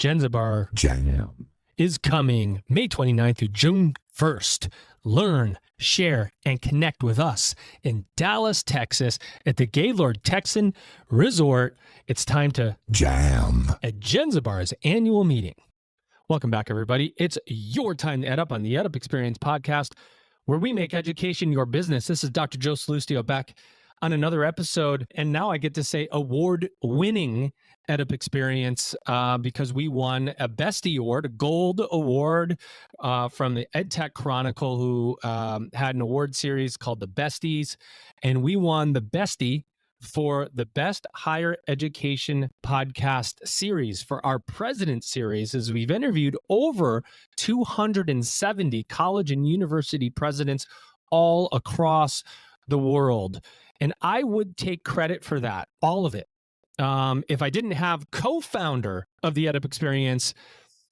Jenzabar Jam is coming May 29th through June 1st. Learn, share, and connect with us in Dallas, Texas at the Gaylord Texan Resort. It's time to Jam. at Jenzabar's annual meeting. Welcome back, everybody. It's your time to Ed Up on the Ed Up Experience podcast, where we make education your business. This is Dr. Joe Salustio back on another episode. And now I get to say award-winning Ed Up Experience because we won a Bestie Award, a gold award from the EdTech Chronicle, who had an award series called the Besties. And we won the Bestie for the best higher education podcast series for our President series, as we've interviewed over 270 college and university presidents all across the world. And I would take credit for that, all of it. If I didn't have co-founder of the Ed Up Experience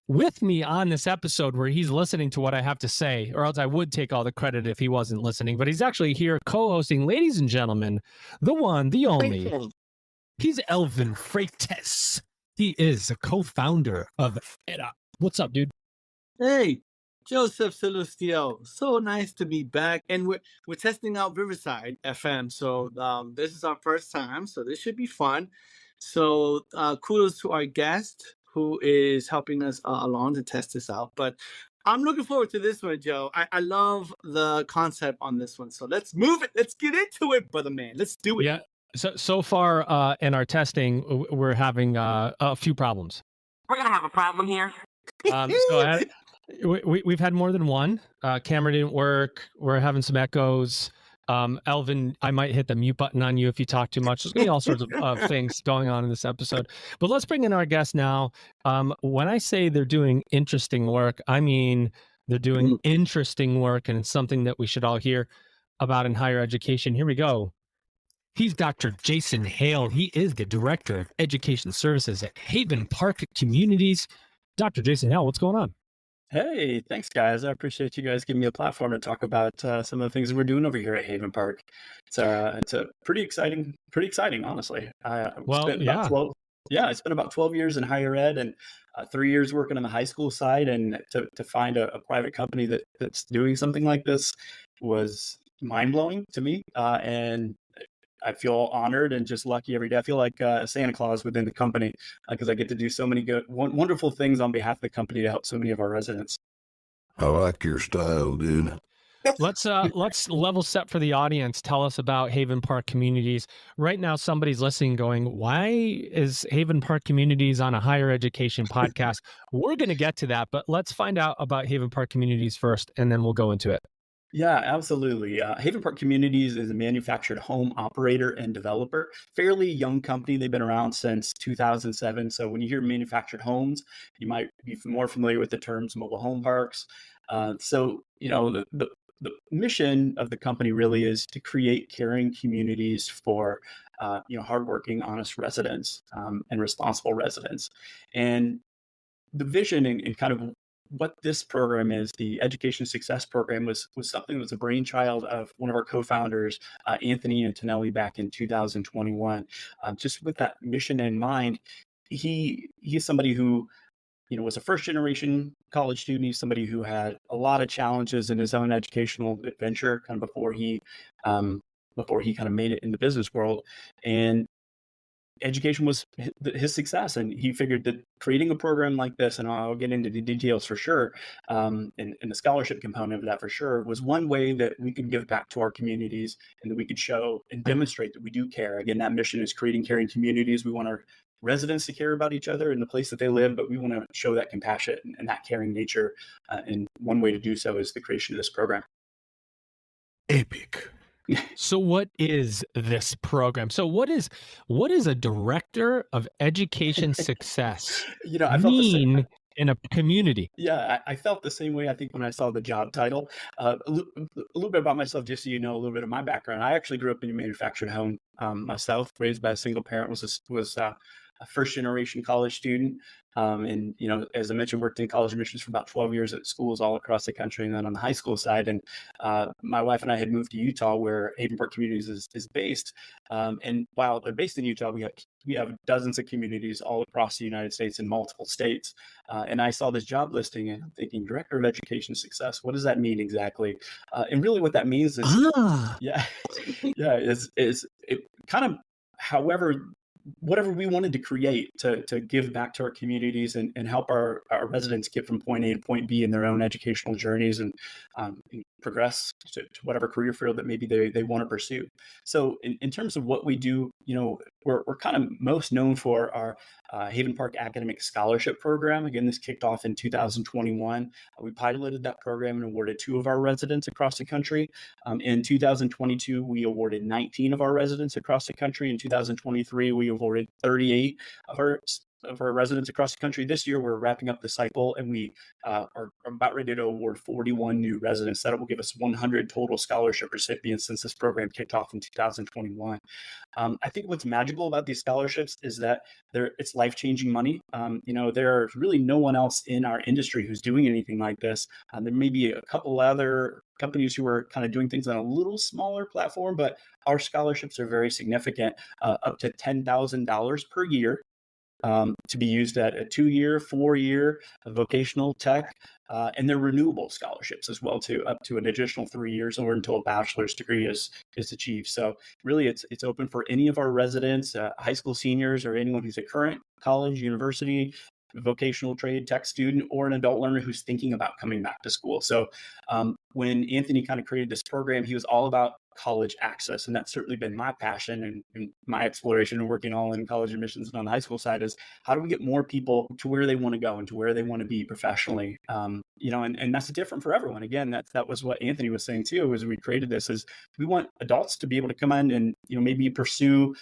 with me on this episode where he's listening to what I have to say, or else I would take all the credit if he wasn't listening, but he's actually here co-hosting. Ladies and gentlemen, the one, the only, he's Elvin Freitas. He is a co-founder of Ed Up. What's up, dude? Hey, Joseph Salustio. So nice to be back. And we're testing out Riverside FM. So this is our first time, so this should be fun. So kudos to our guest who is helping us along to test this out. But I'm looking forward to this one, Joe. I love the concept on this one. So let's move it. Let's get into it, brother man. Let's do it. Yeah. So far in our testing, we're having a few problems. We're going to have a problem here. We've had more than one. Camera didn't work. We're having some echoes. Elvin, I might hit the mute button on you if you talk too much. There's going to be all sorts of things going on in this episode. But let's bring in our guest now. When I say they're doing interesting work, I mean they're doing interesting work, and it's something that we should all hear about in higher education. Here we go. He's Dr. Jason Hale. He is the Director of Education Services at Haven Park Communities. Dr. Jason Hale, what's going on? Hey, thanks, guys. I appreciate you guys giving me a platform to talk about some of the things that we're doing over here at Haven Park. It's a pretty exciting, honestly. It's been about 12 years in higher ed and 3 years working on the high school side, and to find a private company that's doing something like this was mind-blowing to me, and I feel honored and just lucky every day. I feel like Santa Claus within the company because I get to do so many good, wonderful things on behalf of the company to help so many of our residents. I like your style, dude. Let's level set for the audience. Tell us about Haven Park Communities. Right now, somebody's listening going, why is Haven Park Communities on a higher education podcast? We're going to get to that, but let's find out about Haven Park Communities first, and then we'll go into it. Yeah, absolutely. Haven Park Communities is a manufactured home operator and developer, fairly young company. They've been around since 2007. So when you hear manufactured homes, you might be more familiar with the terms mobile home parks. The mission of the company really is to create caring communities for hardworking, honest residents and responsible residents. And the vision and kind of what this program is, the Education Success Program, was something that was a brainchild of one of our co-founders, Anthony Antonelli, back in 2021. Just with that mission in mind, he's somebody who, was a first-generation college student. He's somebody who had a lot of challenges in his own educational adventure, kind of before he kind of made it in the business world, and education was his success, and he figured that creating a program like this, and I'll get into the details for sure, and the scholarship component of that for sure, was one way that we could give back to our communities and that we could show and demonstrate that we do care. Again, that mission is creating caring communities. We want our residents to care about each other and the place that they live, but we want to show that compassion and that caring nature. And one way to do so is the creation of this program. Epic. So what is this program? So what is a director of education success I felt mean in a community? Yeah, I felt the same way, I think, when I saw the job title. A little bit about myself, just so you know a little bit of my background. I actually grew up in a manufactured home myself, raised by a single parent, was a first generation college student. And, as I mentioned, worked in college admissions for about 12 years at schools all across the country, and then on the high school side. And my wife and I had moved to Utah, where Haven Park Communities is based. And while they're based in Utah, we have dozens of communities all across the United States in multiple states. And I saw this job listing and I'm thinking, Director of Education Success, what does that mean exactly? And really what that means is, yeah, yeah, is it kind of, however, whatever we wanted to create to give back to our communities and help our residents get from point A to point B in their own educational journeys and progress to whatever career field that maybe they want to pursue. So in terms of what we do, we're kind of most known for our Haven Park Academic Scholarship Program. Again, this kicked off in 2021. We piloted that program and awarded 2 of our residents across the country. In 2022, we awarded 19 of our residents across the country. In 2023, we awarded 38 of our residents across the country. This year, we're wrapping up the cycle, and we are about ready to award 41 new residents. That will give us 100 total scholarship recipients since this program kicked off in 2021. I think what's magical about these scholarships is that it's life-changing money. There's really no one else in our industry who's doing anything like this. There may be a couple other companies who are kind of doing things on a little smaller platform, but our scholarships are very significant, up to $10,000 per year. To be used at a 2-year, 4-year vocational tech, and they're renewable scholarships as well too, up to an additional 3 years or until a bachelor's degree is achieved. So really, it's open for any of our residents, high school seniors, or anyone who's a current college, university, vocational trade tech student, or an adult learner who's thinking about coming back to school. So when Anthony kind of created this program, he was all about college access. And that's certainly been my passion and my exploration and working all in college admissions and on the high school side is how do we get more people to where they want to go and to where they want to be professionally? And that's different for everyone. Again, that was what Anthony was saying too, as we created this, is we want adults to be able to come in and, maybe pursue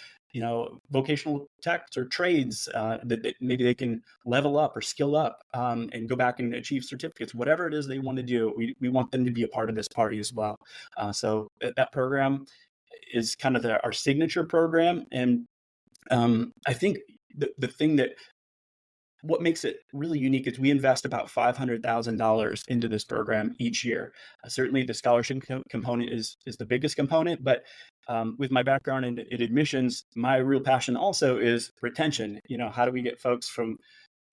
vocational techs or trades that maybe they can level up or skill up and go back and achieve certificates, whatever it is they want to do. We want them to be a part of this party as well. So that program is kind of our signature program. And I think the thing what makes it really unique is we invest about $500,000 into this program each year. Certainly the scholarship component is the biggest component, but with my background in admissions, my real passion also is retention. How do we get folks from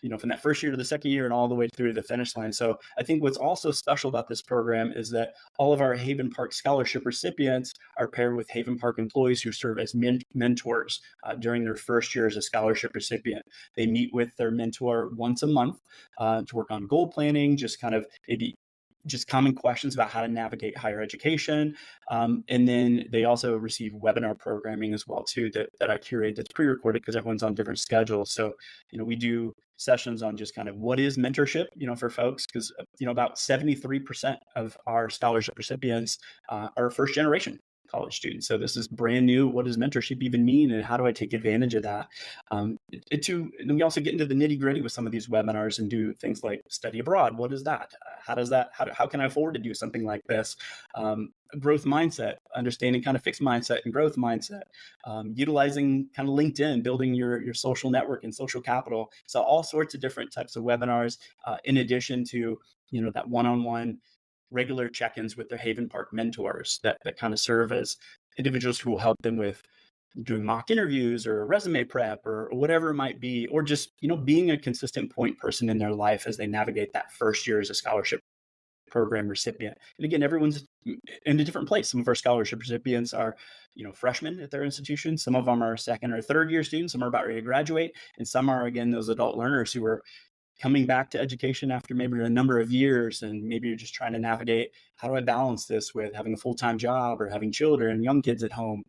that first year to the second year and all the way through to the finish line? So I think what's also special about this program is that all of our Haven Park scholarship recipients are paired with Haven Park employees who serve as mentors during their first year as a scholarship recipient. They meet with their mentor once a month to work on goal planning, just kind of maybe just common questions about how to navigate higher education. And then they also receive webinar programming as well too that I curate that's pre-recorded because everyone's on different schedules. So, we do sessions on just kind of what is mentorship, for folks, because, about 73% of our scholarship recipients are first generation college students. So this is brand new. What does mentorship even mean? And how do I take advantage of that? And we also get into the nitty gritty with some of these webinars and do things like study abroad. What is that? How can I afford to do something like this? Growth mindset, understanding kind of fixed mindset and growth mindset, utilizing kind of LinkedIn, building your social network and social capital. So all sorts of different types of webinars, in addition to, that one-on-one regular check-ins with their Haven Park mentors that kind of serve as individuals who will help them with doing mock interviews or resume prep or whatever it might be, or just, being a consistent point person in their life as they navigate that first year as a scholarship program recipient. And again, everyone's in a different place. Some of our scholarship recipients are, freshmen at their institution. Some of them are second or third year students. Some are about ready to graduate. And some are, again, those adult learners who are coming back to education after maybe a number of years, and maybe you're just trying to navigate, how do I balance this with having a full-time job or having children, young kids at home?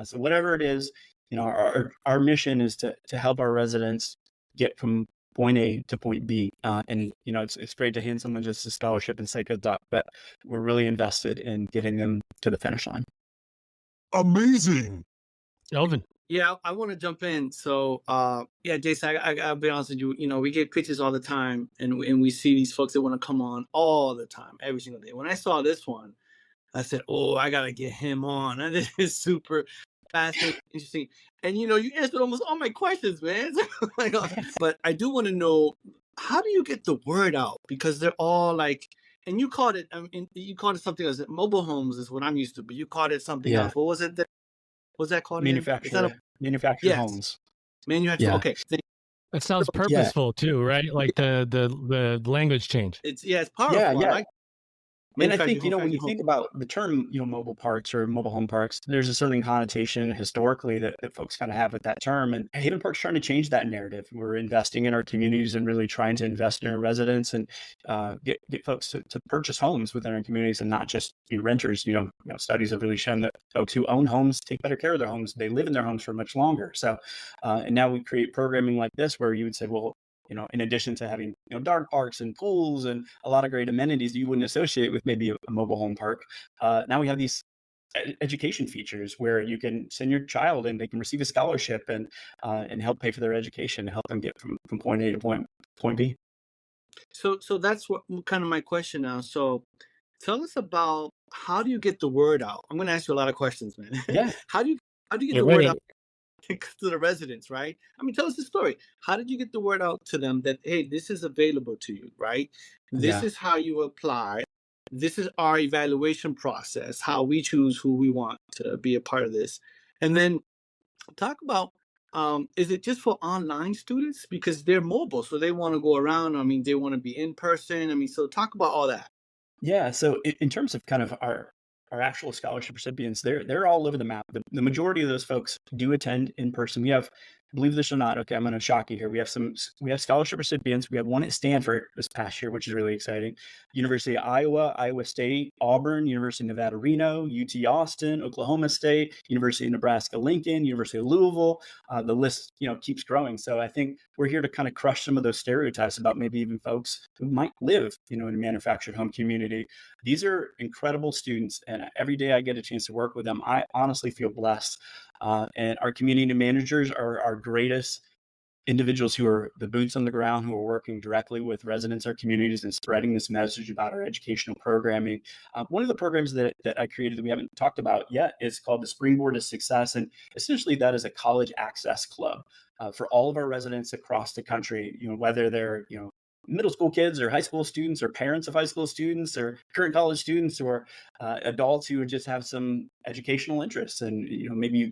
So whatever it is, our mission is to help our residents get from point A to point B. And, it's great to hand someone just a scholarship and say good luck, but we're really invested in getting them to the finish line. Amazing. Elvin. Yeah, I want to jump in. So, Jason, I'll be honest with you. We get pitches all the time, and we see these folks that want to come on all the time, every single day. When I saw this one, I said, "Oh, I gotta get him on." And this is super fascinating, interesting. And you answered almost all my questions, man. Like, but I do want to know, how do you get the word out? Because they're all like, and you called it, you called it something else. Mobile homes is what I'm used to, but you called it something Yeah, else. What was it? What's that called again? Is that a manufactured yes? homes. Manufactured. Yeah, Okay. It sounds yeah. purposeful too, right? Like the language change. It's Yeah, powerful. I yeah. like And I manufactured think, home, when factory you home. think about the term, mobile parks or mobile home parks, there's a certain connotation historically that folks kind of have with that term. And Haven Park's trying to change that narrative. We're investing in our communities and really trying to invest in our residents and get folks to purchase homes within our communities and not just be renters. Studies have really shown that folks who own homes take better care of their homes. They live in their homes for much longer. So, and now we create programming like this where you would say, well, in addition to having, dog parks and pools and a lot of great amenities that you wouldn't associate with maybe a mobile home park, now we have these education features where you can send your child and they can receive a scholarship and help pay for their education, help them get from point A to point B. So that's what kind of my question now. So tell us about, how do you get the word out? I'm going to ask you a lot of questions, man. Yeah. How do you get Get the word ready. out to the residents, right? I mean, tell us the story. How did you get the word out to them that, hey, this is available to you, right? This Yeah. is how you apply. This is our evaluation process, how we choose who we want to be a part of this. And then talk about, is it just for online students? Because they're mobile, so they want to go around. I mean, they want to be in person. I mean, so talk about all that. Yeah, so in terms of kind of our actual scholarship recipients, they're all over the map. The majority of those folks do attend in person. We have, believe this or not, okay, I'm going to shock you here. We have scholarship recipients. We have one at Stanford this past year, which is really exciting. University of Iowa, Iowa State, Auburn, University of Nevada, Reno, UT Austin, Oklahoma State, University of Nebraska, Lincoln, University of Louisville. The list, keeps growing. So I think we're here to kind of crush some of those stereotypes about maybe even folks who might live, in a manufactured home community. These are incredible students, and every day I get a chance to work with them, I honestly feel blessed. And our community managers are our greatest individuals who are the boots on the ground, who are working directly with residents, our communities, and spreading this message about our educational programming. One of the programs that I created that we haven't talked about yet is called the Springboard to Success. And essentially that is a college access club for all of our residents across the country, whether they're, middle school kids or high school students or parents of high school students or current college students or adults who just have some educational interests and, maybe you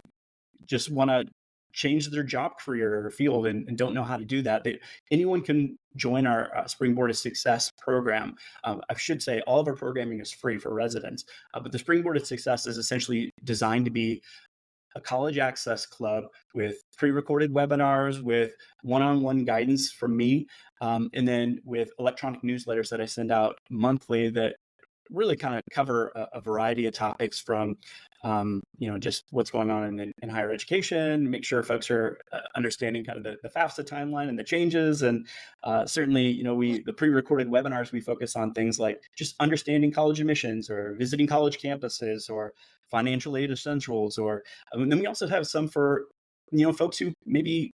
just want to change their job career or field and don't know how to do that. Anyone can join our Springboard to Success program. I should say all of our programming is free for residents, but the Springboard to Success is essentially designed to be a college access club with pre-recorded webinars, with one-on-one guidance from me, and then with electronic newsletters that I send out monthly that really kind of cover a variety of topics from, just what's going on in higher education, make sure folks are understanding kind of the FAFSA timeline and the changes. And certainly, the pre-recorded webinars, we focus on things like just understanding college admissions or visiting college campuses or financial aid essentials. And then we also have some for, folks who maybe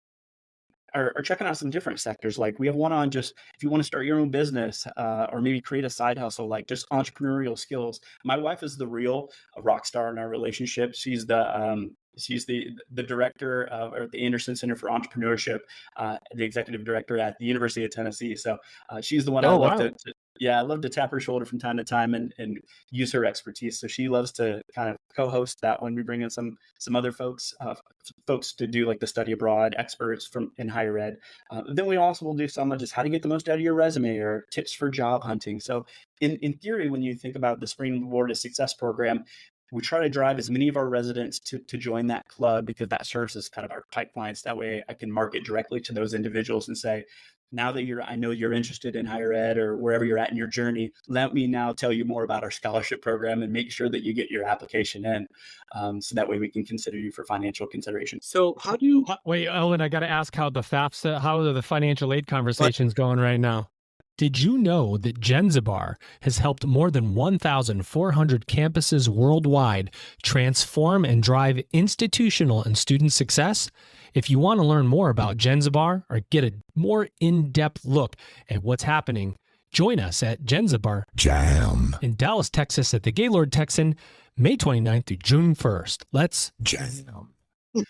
are checking out some different sectors. Like we have one on just if you want to start your own business or maybe create a side hustle, like just entrepreneurial skills. My wife is the real rock star in our relationship. She's the director at the Anderson Center for Entrepreneurship, the executive director at the University of Tennessee. So she's the one I Oh, love wow. I love to tap her shoulder from time to time and use her expertise. So she loves to kind of co-host that one. We bring in some other folks to do like the study abroad experts from in higher ed. Then we also will do some of just how to get the most out of your resume or tips for job hunting. So in theory, when you think about the Springboard to Success program, we try to drive as many of our residents to join that club because that serves as kind of our pipelines. That way I can market directly to those individuals and say, now that I know you're interested in higher ed or wherever you're at in your journey, let me now tell you more about our scholarship program and make sure that you get your application in. So that way we can consider you for financial consideration. So how do you? Wait, Ellen, I got to ask how are the financial aid conversations going right now? Did you know that Jenzabar has helped more than 1,400 campuses worldwide transform and drive institutional and student success? If you want to learn more about Jenzabar or get a more in-depth look at what's happening, Join us at Jenzabar Jam. in Dallas, Texas at the Gaylord Texan, May 29th through June 1st. Let's Jam. When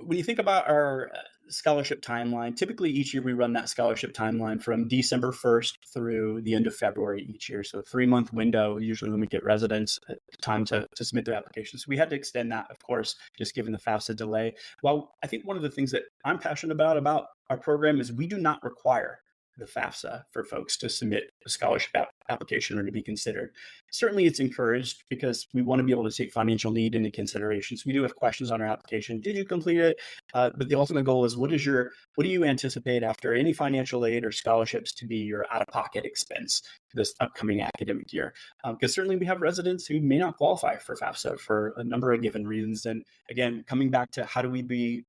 you think about our scholarship timeline, typically each year we run that scholarship timeline from December 1st through the end of February each year. So a 3-month window, usually when we get residents time to submit their applications. We had to extend that, of course, just given the FAFSA delay. Well, I think one of the things that I'm passionate about our program is we do not require the FAFSA for folks to submit a scholarship application or to be considered. Certainly it's encouraged because we want to be able to take financial need into consideration. So we do have questions on our application. Did you complete it? But the ultimate goal is what do you anticipate after any financial aid or scholarships to be your out-of-pocket expense for this upcoming academic year? Because certainly we have residents who may not qualify for FAFSA for a number of given reasons. And again, coming back to how can we be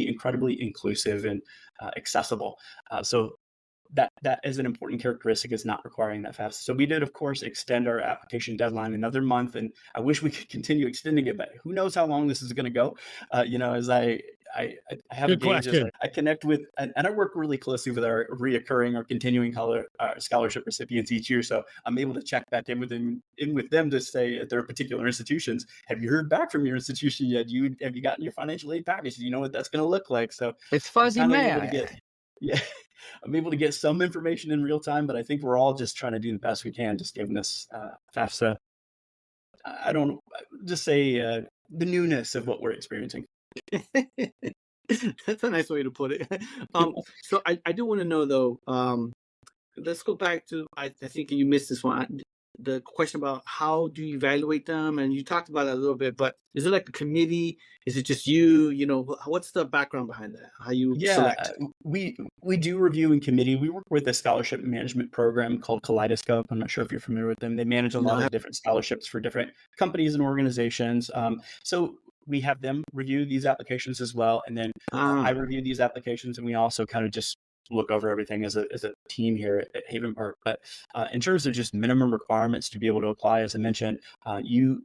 incredibly inclusive and accessible? So that is an important characteristic, is not requiring that FAFSA. So we did, of course, extend our application deadline another month, and I wish we could continue extending it, but who knows how long this is going to go? As I have Good gauges, question. I connect with, and I work really closely with our reoccurring or continuing scholarship recipients each year. So I'm able to check back in with them to say at their particular institutions, have you heard back from your institution yet? Have you gotten your financial aid package? Do you know what that's going to look like? So It's fuzzy I'm kinda able to math. yeah, I'm able to get some information in real time, but I think we're all just trying to do the best we can, just given this FAFSA. I don't just say the newness of what we're experiencing. That's a nice way to put it. So I do want to know though. Let's go back to I think you missed this one. The question about how do you evaluate them, and you talked about that a little bit. But is it like a committee? Is it just you? What's the background behind that? How you select? We do review in committee. We work with a scholarship management program called Kaleidoscope. I'm not sure if you're familiar with them. They manage a lot of different scholarships for different companies and organizations. So we have them review these applications as well, and then I review these applications, and we also kind of just look over everything as a team here at Haven Park. But in terms of just minimum requirements to be able to apply, as I mentioned, you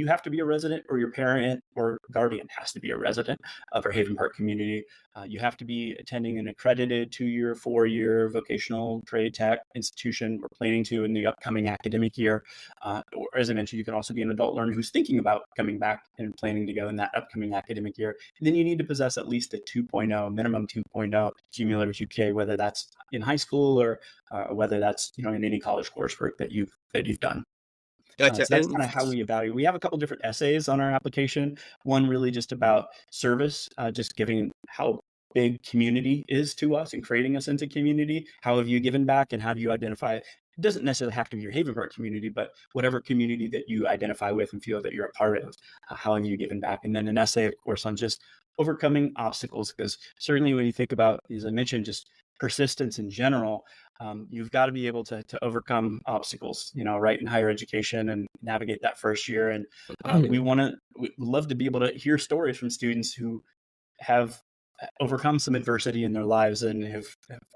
have to be a resident, or your parent or guardian has to be a resident of our Haven Park community. You have to be attending an accredited 2-year, 4-year vocational trade tech institution we're planning to in the upcoming academic year. Or as I mentioned, you can also be an adult learner who's thinking about coming back and planning to go in that upcoming academic year. And then you need to possess at least a 2.0, minimum 2.0 cumulative GPA, whether that's in high school or whether that's in any college coursework that you've done. Gotcha. So that's kind of how we evaluate. We have a couple different essays on our application. One really just about service, just giving how big community is to us and creating us into community. How have you given back, and how do you identify it? It doesn't necessarily have to be your Haven Park community, but whatever community that you identify with and feel that you're a part of, how have you given back? And then an essay, of course, on just overcoming obstacles, because certainly when you think about, as I mentioned, just persistence in general, you've got to be able to overcome obstacles, right, in higher education and navigate that first year. And we'd love to be able to hear stories from students who have overcome some adversity in their lives and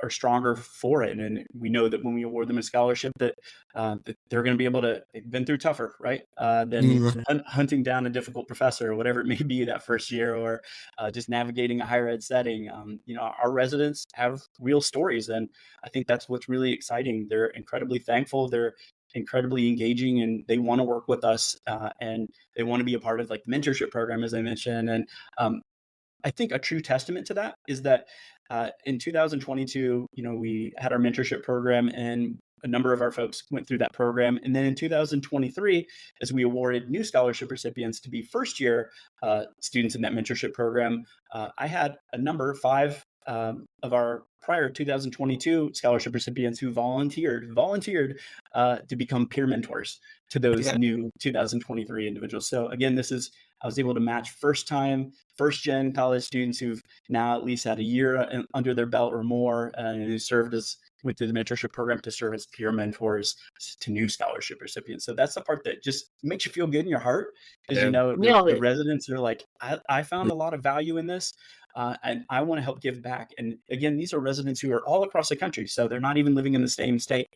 are stronger for it. And we know that when we award them a scholarship that they're going to be able to, they've been through tougher, right, than hunting down a difficult professor or whatever it may be that first year, or just navigating a higher ed setting. Our residents have real stories, and I think that's what's really exciting. They're incredibly thankful. They're incredibly engaging, and they want to work with us, and they want to be a part of like the mentorship program, as I mentioned. And I think a true testament to that is that in 2022, we had our mentorship program, and a number of our folks went through that program. And then in 2023, as we awarded new scholarship recipients to be first-year students in that mentorship program, I had a number, 5 of our prior 2022 scholarship recipients who volunteered to become peer mentors to those new 2023 individuals. So again, I was able to match first-gen college students who've now at least had a year under their belt or more, and who served with the mentorship program to serve as peer mentors to new scholarship recipients. So that's the part that just makes you feel good in your heart, is the residents are like, I found a lot of value in this, and I want to help give back. And again, these are residents who are all across the country, so they're not even living in the same state.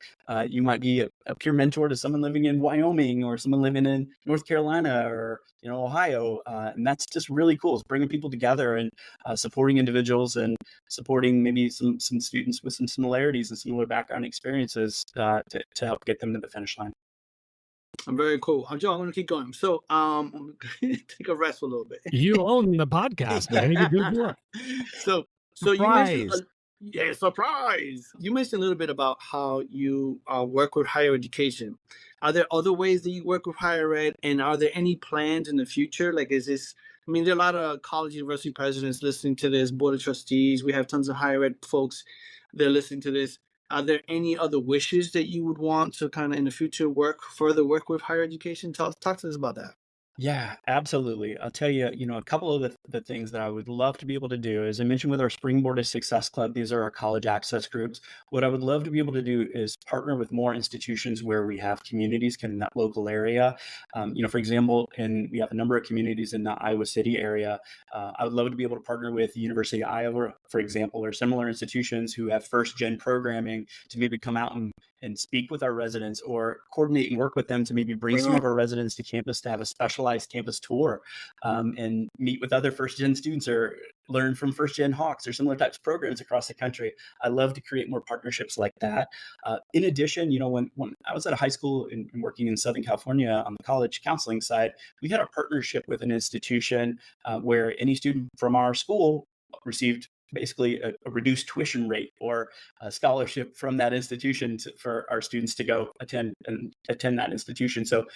You might be a peer mentor to someone living in Wyoming, or someone living in North Carolina, or Ohio. And that's just really cool. It's bringing people together and supporting individuals and supporting maybe some students with some similarities and similar background experiences to help get them to the finish line. I'm very cool. Joe, I'm gonna keep going. So, I'm gonna take a rest for a little bit. You own the podcast, man. You do good. So, so you mentioned, Surprise. yeah, surprise. You mentioned a little bit about how you work with higher education. Are there other ways that you work with higher ed, and are there any plans in the future? Like, is this? I mean, there are a lot of college university presidents listening to this, board of trustees. We have tons of higher ed folks that are listening to this. Are there any other wishes that you would want to kind of in the future further work with higher education? Talk to us about that. Yeah, absolutely. I'll tell you, a couple of the things that I would love to be able to do, as I mentioned with our Springboard to Success Club, these are our college access groups. What I would love to be able to do is partner with more institutions where we have communities in that local area. For example, we have a number of communities in the Iowa City area. I would love to be able to partner with the University of Iowa, for example, or similar institutions who have first gen programming to maybe come out and speak with our residents or coordinate and work with them to maybe bring some of our residents to campus to have a specialized campus tour and meet with other first gen students or learn from first gen Hawks or similar types of programs across the country. I love to create more partnerships like that. In addition, when I was at a high school and working in Southern California on the college counseling side, we had a partnership with an institution where any student from our school received basically a reduced tuition rate or a scholarship from that institution for our students to go attend that institution. So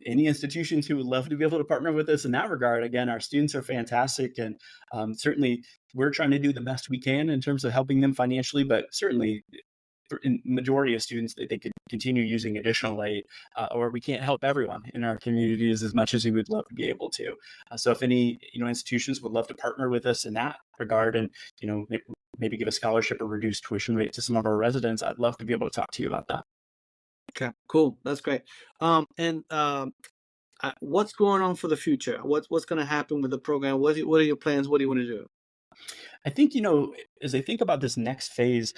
any institutions who would love to be able to partner with us in that regard, again, our students are fantastic. And certainly we're trying to do the best we can in terms of helping them financially, but certainly in majority of students, they could continue using additional aid, or we can't help everyone in our communities as much as we would love to be able to. So if any, institutions would love to partner with us in that regard and, maybe give a scholarship or reduced tuition rate to some of our residents, I'd love to be able to talk to you about that. Okay, cool. That's great. What's going on for the future? What's going to happen with the program? What are your plans? What do you want to do? I think, as I think about this next phase,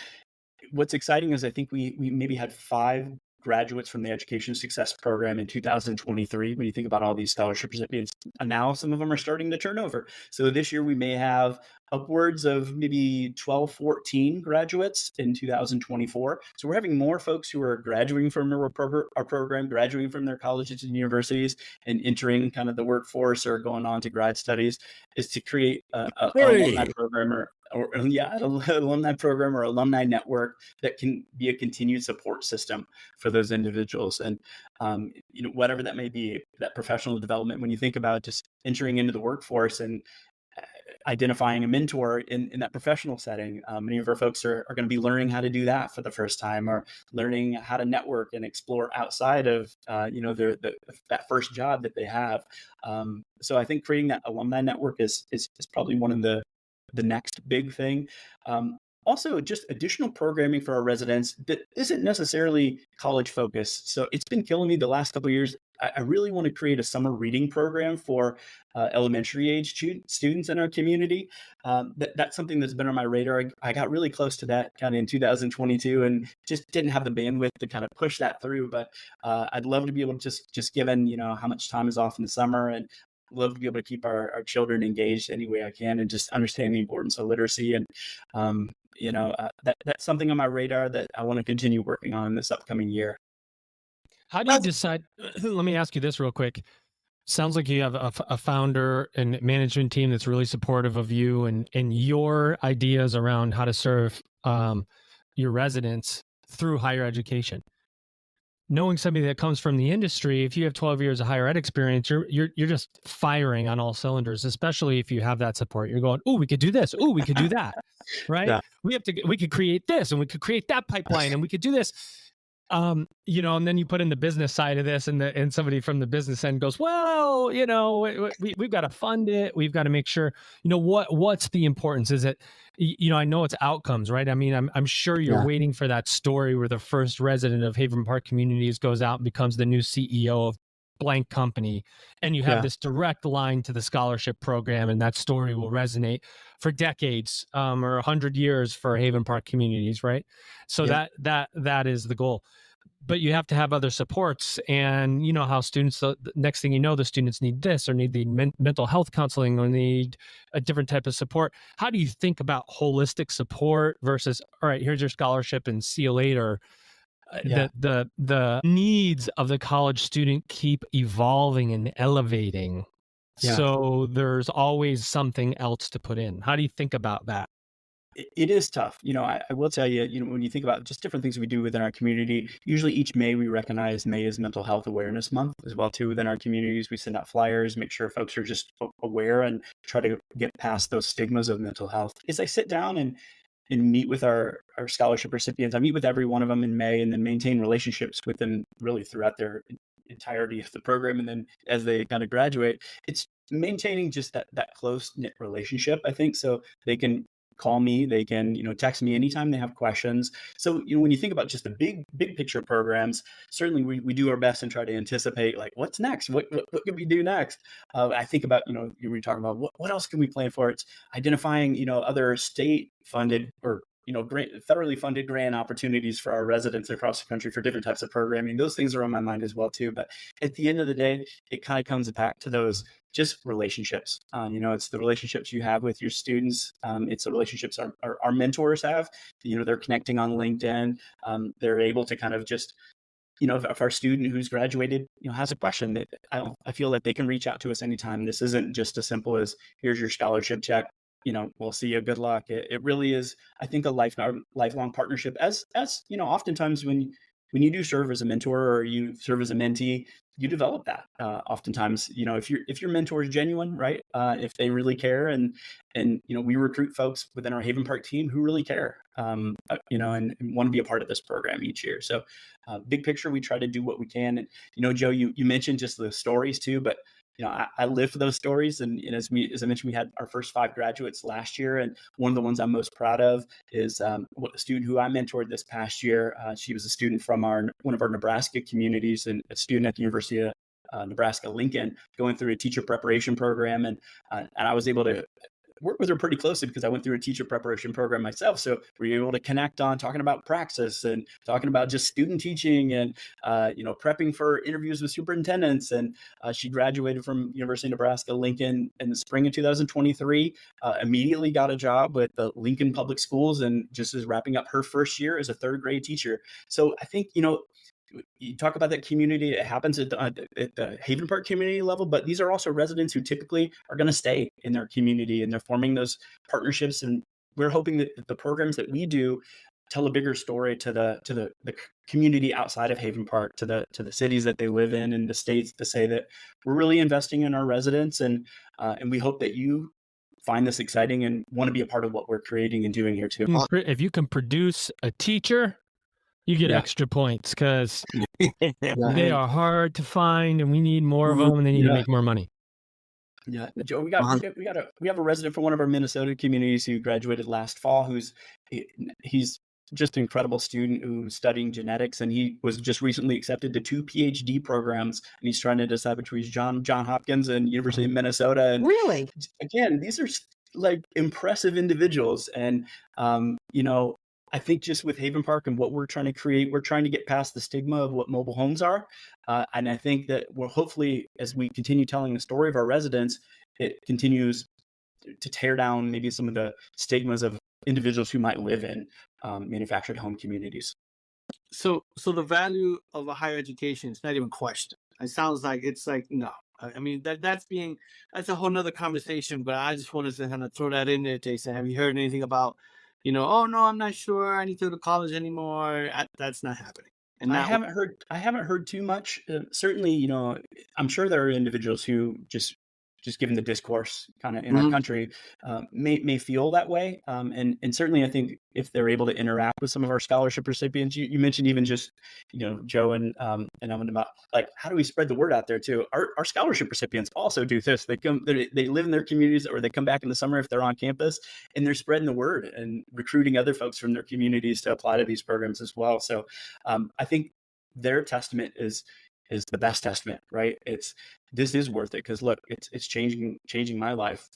what's exciting is I think we maybe had 5 graduates from the Education Success Program in 2023. When you think about all these scholarship recipients, and now some of them are starting to turn over. So this year we may have upwards of maybe 12, 14 graduates in 2024. So we're having more folks who are graduating from our program, graduating from their colleges and universities and entering kind of the workforce or going on to grad studies, is to create an alumni program or alumni program or alumni network that can be a continued support system for those individuals. And, whatever that may be, that professional development, when you think about just entering into the workforce and identifying a mentor in that professional setting, many of our folks are going to be learning how to do that for the first time or learning how to network and explore outside of, that first job that they have. So I think creating that alumni network is probably one of the next big thing. Also, just additional programming for our residents that isn't necessarily college focused. So it's been killing me the last couple of years. I really want to create a summer reading program for elementary age students in our community. That's something that's been on my radar. I got really close to that kind of in 2022 and just didn't have the bandwidth to kind of push that through. But I'd love to be able to just given, how much time is off in the summer and love to be able to keep our children engaged any way I can and just understand the importance of literacy. And, that's something on my radar that I want to continue working on this upcoming year. How do you decide? Let me ask you this real quick. Sounds like you have a founder and management team that's really supportive of you and your ideas around how to serve your residents through higher education. Knowing somebody that comes from the industry, if you have 12 years of higher ed experience, you're just firing on all cylinders, especially if you have that support. You're going, oh, we could do this. Oh, we could do that. Right? Yeah. We could create this and we could create that pipeline and we could do this. And then you put in the business side of this and somebody from the business end goes, well, we've got to fund it. We've got to make sure, what's the importance? Is it, I know it's outcomes, right? I mean, I'm sure you're waiting for that story where the first resident of Haven Park Communities goes out and becomes the new CEO of blank company. And you have this direct line to the scholarship program, and that story will resonate for decades or 100 years for Haven Park Communities, right? So that is the goal. but you have to have other supports. And you know how students, the next thing you know, the students need this or need the mental health counseling or need a different type of support. How do you think about holistic support versus, all right, here's your scholarship and see you later? Yeah. The needs of the college student keep evolving and elevating. Yeah. So there's always something else to put in. How do you think about that? It is tough. I will tell you, when you think about just different things we do within our community, usually each May we recognize May is Mental Health Awareness Month as well too. Within our communities, we send out flyers, make sure folks are just aware and try to get past those stigmas of mental health. As I sit down and meet with our scholarship recipients, I meet with every one of them in May and then maintain relationships with them really throughout their entirety of the program. And then as they kind of graduate, it's maintaining just that close knit relationship, I think, so they can call me, they can, text me anytime they have questions. So, when you think about just the big picture programs, certainly we do our best and try to anticipate like what's next, what can we do next. I think about, you were talking about what else can we plan for. It's identifying, other state funded or federally funded grant opportunities for our residents across the country for different types of programming. Those things are on my mind as well too. But at the end of the day, it kind of comes back to those just relationships. It's the relationships you have with your students. It's the relationships our mentors have. They're connecting on LinkedIn. They're able to kind of just, if our student who's graduated, has a question, that I feel that they can reach out to us anytime. This isn't just as simple as here's your scholarship check. We'll see you. Good luck. It really is, I think, a lifelong partnership. As oftentimes when you do serve as a mentor or you serve as a mentee, you develop that. Oftentimes, if your mentor is genuine, right? If they really care, and we recruit folks within our Haven Park team who really care, and want to be a part of this program each year. So, big picture, we try to do what we can. And Joe, you mentioned just the stories too, but I live for those stories. And as I mentioned, we had our first 5 graduates last year. And one of the ones I'm most proud of is a student who I mentored this past year. She was a student from one of our Nebraska communities and a student at the University of Nebraska Lincoln, going through a teacher preparation program. And I was able to work with her pretty closely because I went through a teacher preparation program myself. So we were able to connect on talking about praxis and talking about just student teaching and, prepping for interviews with superintendents. And she graduated from University of Nebraska Lincoln in the spring of 2023, immediately got a job with the Lincoln Public Schools and just is wrapping up her first year as a 3rd grade teacher. So I think, you talk about that community. It happens at the Haven Park community level, but these are also residents who typically are going to stay in their community, and they're forming those partnerships. And we're hoping that the programs that we do tell a bigger story to the community outside of Haven Park, to the cities that they live in and the states, to say that we're really investing in our residents, and we hope that you find this exciting and want to be a part of what we're creating and doing here too. If you can produce a teacher, you get extra points because they are hard to find, and we need more of them, and they need to make more money. Yeah, Joe, we have a resident from one of our Minnesota communities who graduated last fall. He's just an incredible student who's studying genetics, and he was just recently accepted to 2 PhD programs, and he's trying to decide between John Hopkins and University of Minnesota. And really, again, these are like impressive individuals, and I think just with Haven Park and what we're trying to create, we're trying to get past the stigma of what mobile homes are. And I think that we're hopefully, as we continue telling the story of our residents, it continues to tear down maybe some of the stigmas of individuals who might live in manufactured home communities. So the value of a higher education is not even questioned. It sounds like it's like, no. I mean, that's a whole nother conversation, but I just wanted to kind of throw that in there, Jason. Have you heard anything about, oh no, I'm not sure I need to go to college anymore? That's not happening. And I haven't heard too much. Certainly, I'm sure there are individuals who just given the discourse kind of in our country, may feel that way. And certainly I think if they're able to interact with some of our scholarship recipients, you mentioned even just, Joe and I'm about like, how do we spread the word out there too? Our scholarship recipients also do this. They live in their communities, or they come back in the summer if they're on campus, and they're spreading the word and recruiting other folks from their communities to apply to these programs as well. So I think their testament is the best testament, right? This is worth it because look, it's changing my life.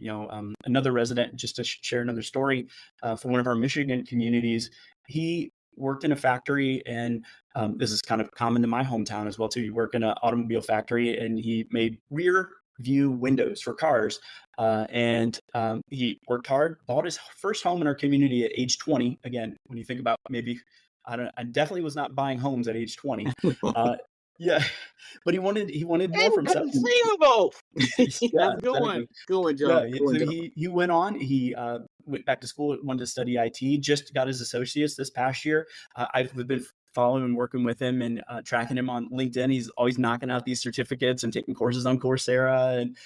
Another resident, just to share another story from one of our Michigan communities, he worked in a factory, and this is kind of common to my hometown as well too. He worked in an automobile factory, and he made rear view windows for cars. And he worked hard, bought his first home in our community at age 20. Again, when you think about maybe, I definitely was not buying homes at age 20. Yeah, but he wanted more for himself. Inconceivable. Yeah, Good one. exactly. Good one, Joe. Yeah, Good one, so Joe. he went on. He went back to school, wanted to study IT. Just got his associates this past year. I've been following and working with him and tracking him on LinkedIn. He's always knocking out these certificates and taking courses on Coursera, and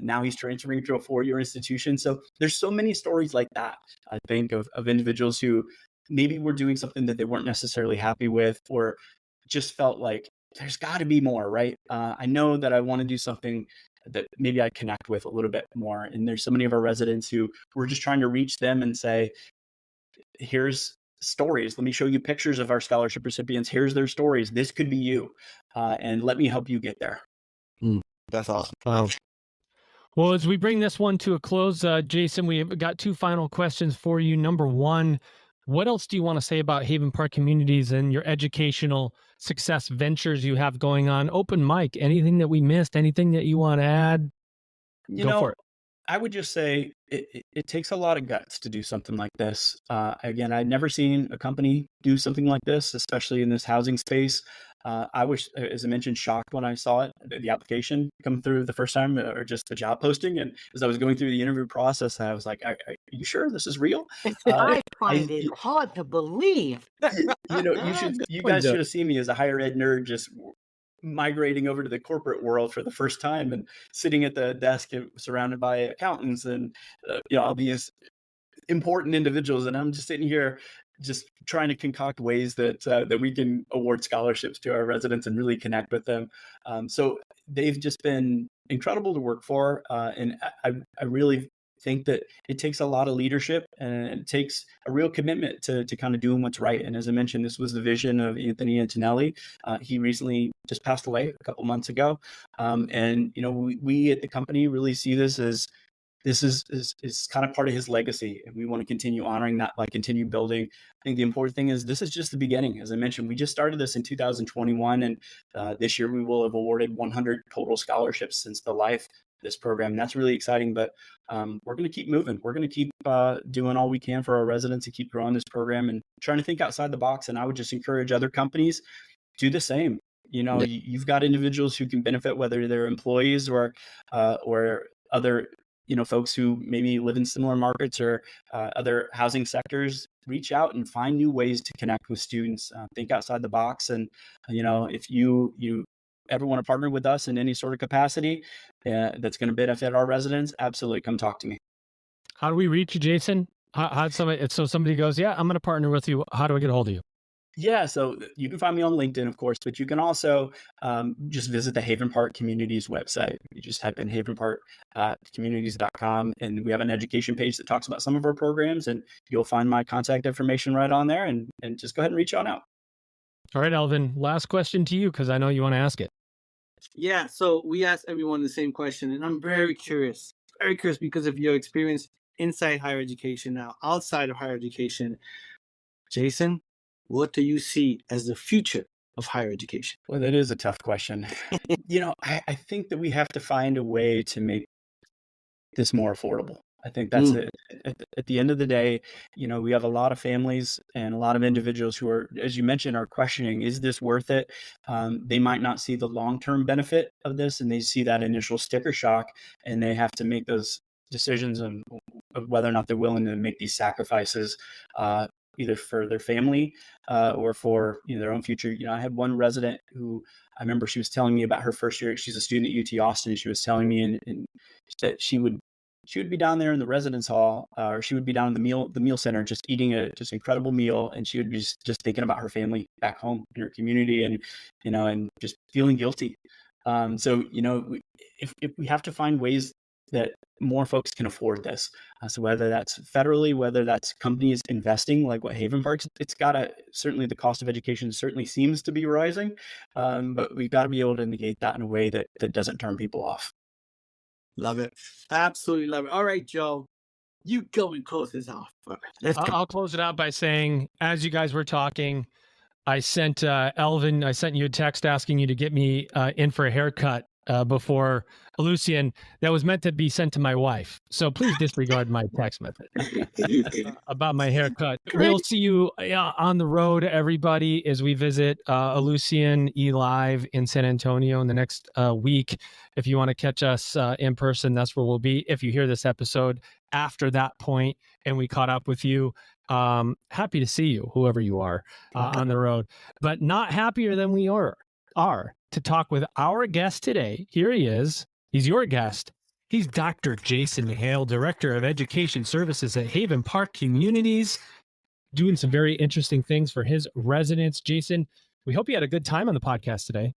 now he's transferring to a 4-year institution. So there's so many stories like that. I think of individuals who maybe were doing something that they weren't necessarily happy with, or just felt like there's got to be more, right? I know that I want to do something that maybe I connect with a little bit more. And there's so many of our residents who we're just trying to reach them and say, here's stories. Let me show you pictures of our scholarship recipients. Here's their stories. This could be you. And let me help you get there. That's awesome. Wow. Well, as we bring this one to a close, Jason, we've got 2 final questions for you. Number 1, what else do you want to say about Haven Park Communities and your educational success ventures you have going on? Open mic, anything that we missed, anything that you want to add? Go for it. I would just say it takes a lot of guts to do something like this. Again, I'd never seen a company do something like this, especially in this housing space. I was, as I mentioned, shocked when I saw it, the application come through the first time, or just the job posting. And as I was going through the interview process, I was like, "Are you sure this is real?" I find it hard to believe. You guys should have seen me as a higher ed nerd, just migrating over to the corporate world for the first time and sitting at the desk surrounded by accountants and all these important individuals, and I'm just sitting here just trying to concoct ways that we can award scholarships to our residents and really connect with them. So they've just been incredible to work for, and I really think that it takes a lot of leadership, and it takes a real commitment to kind of doing what's right. And as I mentioned, this was the vision of Anthony Antonelli. He recently just passed away a couple months ago, and we at the company really see this as this is kind of part of his legacy, and we want to continue honoring that by continue building. I think the important thing is this is just the beginning. As I mentioned, we just started this in 2021, and this year we will have awarded 100 total scholarships since the life of this program. And that's really exciting, but we're going to keep moving. We're going to keep doing all we can for our residents to keep growing this program and trying to think outside the box. And I would just encourage other companies do the same. You've got individuals who can benefit, whether they're employees or other folks who maybe live in similar markets or other housing sectors. Reach out and find new ways to connect with students. Think outside the box, and if you ever want to partner with us in any sort of capacity that's going to benefit our residents, absolutely come talk to me. How do we reach you, Jason? Somebody goes, yeah, I'm going to partner with you. How do I get a hold of you? Yeah, so you can find me on LinkedIn, of course, but you can also just visit the Haven Park Communities website. You just type in havenparkcommunities.com, and we have an education page that talks about some of our programs, and you'll find my contact information right on there, and just go ahead and reach on out. All right, Alvin, last question to you, because I know you want to ask it. Yeah, so we asked everyone the same question, and I'm very curious because of your experience inside higher education, now outside of higher education. Jason, what do you see as the future of higher education? Well, that is a tough question. I think that we have to find a way to make this more affordable. I think that's it. At the end of the day, we have a lot of families and a lot of individuals who are, as you mentioned, are questioning, is this worth it? They might not see the long-term benefit of this, and they see that initial sticker shock, and they have to make those decisions of whether or not they're willing to make these sacrifices, either for their family or for their own future. I had one resident who I remember she was telling me about her first year. She's a student at UT Austin. She was telling me and that she would be down there in the residence hall, or she would be down in the meal center, just eating a just incredible meal, and she would be just thinking about her family back home in her community, and and just feeling guilty. So if we have to find ways that more folks can afford this. So whether that's federally, whether that's companies investing like what Haven Parks, certainly the cost of education certainly seems to be rising, but we've got to be able to negate that in a way that doesn't turn people off. Love it. Absolutely love it. All right, Joe. you go and close this off. Let's go. I'll close it out by saying, as you guys were talking, I sent Elvin, I sent you a text asking you to get me in for a haircut before Lucian. That was meant to be sent to my wife. So please disregard my text message about my haircut. We'll see you on the road, everybody, as we visit Lucian eLive in San Antonio in the next week. If you want to catch us in person, that's where we'll be. If you hear this episode after that point and we caught up with you, happy to see you, whoever you are, on the road. But not happier than we are to talk with our guest today. Here he is. He's your guest. He's Dr. Jason Hale, Director of Education Services at Haven Park Communities, doing some very interesting things for his residents. Jason, we hope you had a good time on the podcast today.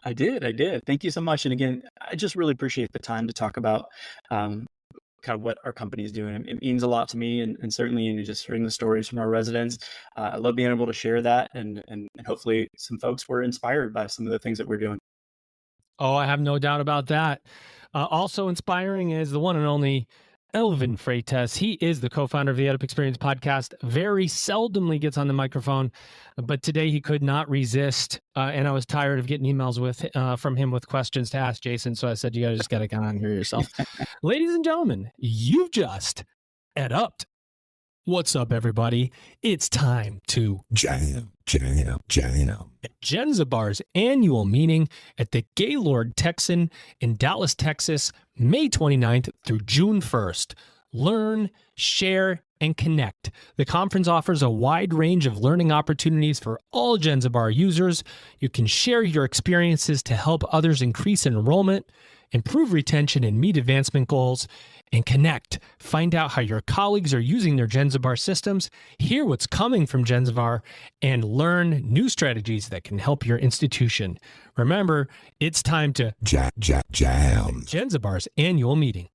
I did. Thank you so much. And again, I just really appreciate the time to talk about kind of what our company is doing. It means a lot to me, and certainly in just hearing the stories from our residents. I love being able to share that, and hopefully some folks were inspired by some of the things that we're doing. Oh, I have no doubt about that. Also inspiring is the one and only Elvin Freitas. He is the co-founder of the EdUp Experience podcast. Very seldomly gets on the microphone, but today he could not resist. And I was tired of getting emails from him with questions to ask Jason. So I said, you guys just got to get on here yourself. Ladies and gentlemen, you've just EdUp'd. What's up, everybody? It's time to Jam. Jenzabar's annual meeting at the Gaylord Texan in Dallas, Texas, May 29th through June 1st. Learn, share, and connect. The conference offers a wide range of learning opportunities for all Jenzabar users. You can share your experiences to help others increase enrollment, improve retention, and meet advancement goals. And connect. Find out how your colleagues are using their Jenzabar systems, hear what's coming from Jenzabar, and learn new strategies that can help your institution. Remember, it's time to Jam. Jenzabar's annual meeting.